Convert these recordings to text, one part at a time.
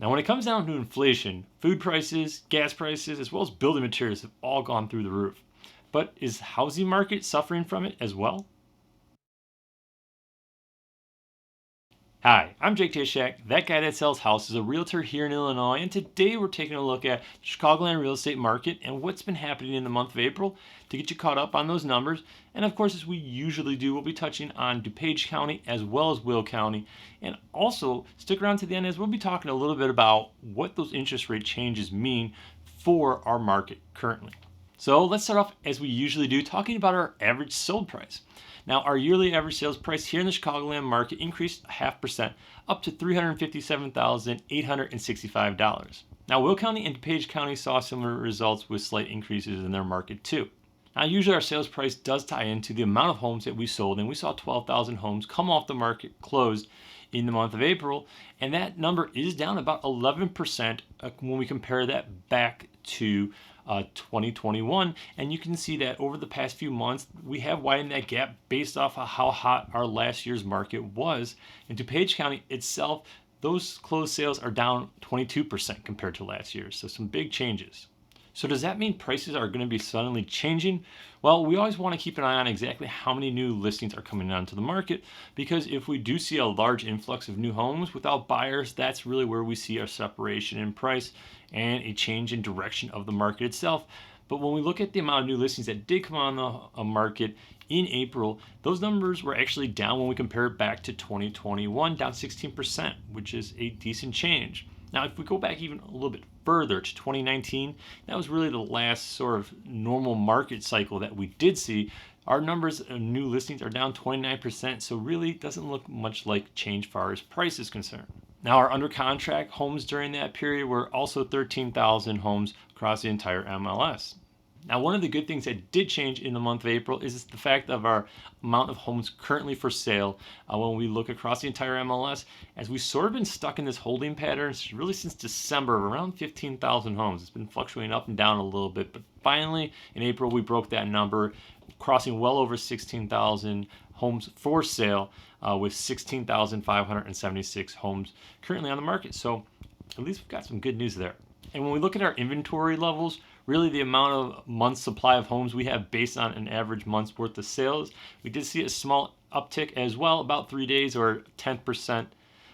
Now, when it comes down to inflation, food prices, gas prices, as well as building materials have all gone through the roof. But is the housing market suffering from it as well? Hi, I'm Jake Tysiak, that guy that sells houses, a realtor here in Illinois, and today we're taking a look at the Chicagoland real estate market and what's been happening in the month of April to get you caught up on those numbers. And of course, as we usually do, we'll be touching on DuPage County as well as Will County. And also, stick around to the end as we'll be talking a little bit about what those interest rate changes mean for our market currently. So let's start off as we usually do, talking about our average sold price. Now, our yearly average sales price here in the Chicagoland market increased 0.5% up to $357,865. Now, Will County and DuPage County saw similar results with slight increases in their market too. Now, usually our sales price does tie into the amount of homes that we sold, and we saw 12,000 homes come off the market closed in the month of April, and that number is down about 11% when we compare that back to 2021. And you can see that over the past few months, we have widened that gap based off of how hot our last year's market was. In DuPage County itself, those closed sales are down 22% compared to last year. So some big changes. So does that mean prices are going to be suddenly changing? Well, we always want to keep an eye on exactly how many new listings are coming onto the market, because if we do see a large influx of new homes without buyers, that's really where we see our separation in price and a change in direction of the market itself. But when we look at the amount of new listings that did come on the market in April, those numbers were actually down when we compare it back to 2021, down 16%, which is a decent change. Now, if we go back even a little bit further to 2019, that was really the last sort of normal market cycle that we did see. Our numbers of new listings are down 29%, so really doesn't look much like change as far as price is concerned. Now, our under contract homes during that period were also 13,000 homes across the entire MLS. Now, one of the good things that did change in the month of April is the fact of our amount of homes currently for sale. When we look across the entire MLS, as we've sort of been stuck in this holding pattern really since December of around 15,000 homes. It's been fluctuating up and down a little bit, but finally in April we broke that number, crossing well over 16,000 homes for sale, with 16,576 homes currently on the market. So at least we've got some good news there. And when we look at our inventory levels, really the amount of months supply of homes we have based on an average month's worth of sales, we did see a small uptick as well, about 3 days or 10%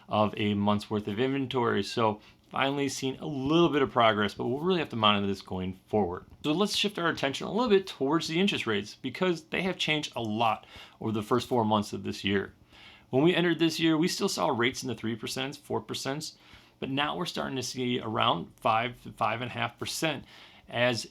of a month's worth of inventory. So finally seen a little bit of progress, but we'll really have to monitor this going forward. So let's shift our attention a little bit towards the interest rates, because they have changed a lot over the first 4 months of this year. When we entered this year, we still saw rates in the 3%, 4%, but now we're starting to see around 5 to 5.5%. As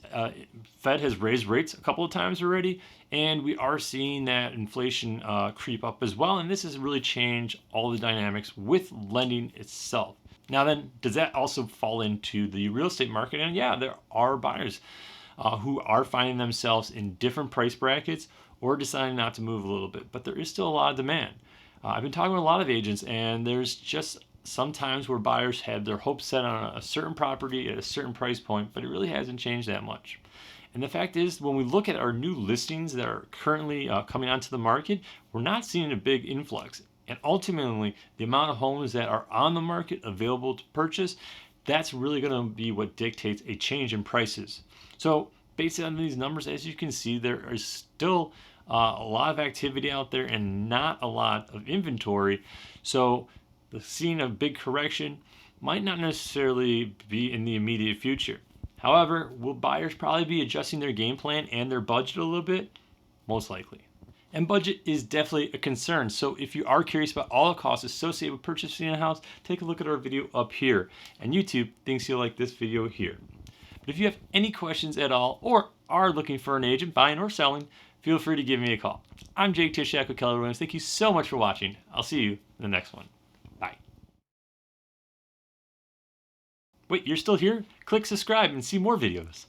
Fed has raised rates a couple of times already, and we are seeing that inflation creep up as well, and this has really changed all the dynamics with lending itself. Now then, does that also fall into the real estate market? And yeah, there are buyers who are finding themselves in different price brackets or deciding not to move a little bit, but there is still a lot of demand. I've been talking with a lot of agents, and there's just sometimes where buyers have their hopes set on a certain property at a certain price point, but it really hasn't changed that much. And the fact is, when we look at our new listings that are currently coming onto the market, we're not seeing a big influx. And ultimately, the amount of homes that are on the market available to purchase, that's really going to be what dictates a change in prices. So based on these numbers, as you can see, there is still a lot of activity out there and not a lot of inventory. So the seeing a big correction might not necessarily be in the immediate future. However, will buyers probably be adjusting their game plan and their budget a little bit? Most likely. And budget is definitely a concern. So if you are curious about all the costs associated with purchasing a house, take a look at our video up here. And YouTube thinks you'll like this video here. But if you have any questions at all, or are looking for an agent buying or selling, feel free to give me a call. I'm Jake Tysiak with Keller. Thank you so much for watching. I'll see you in the next one. Bye. Wait, you're still here? Click subscribe and see more videos.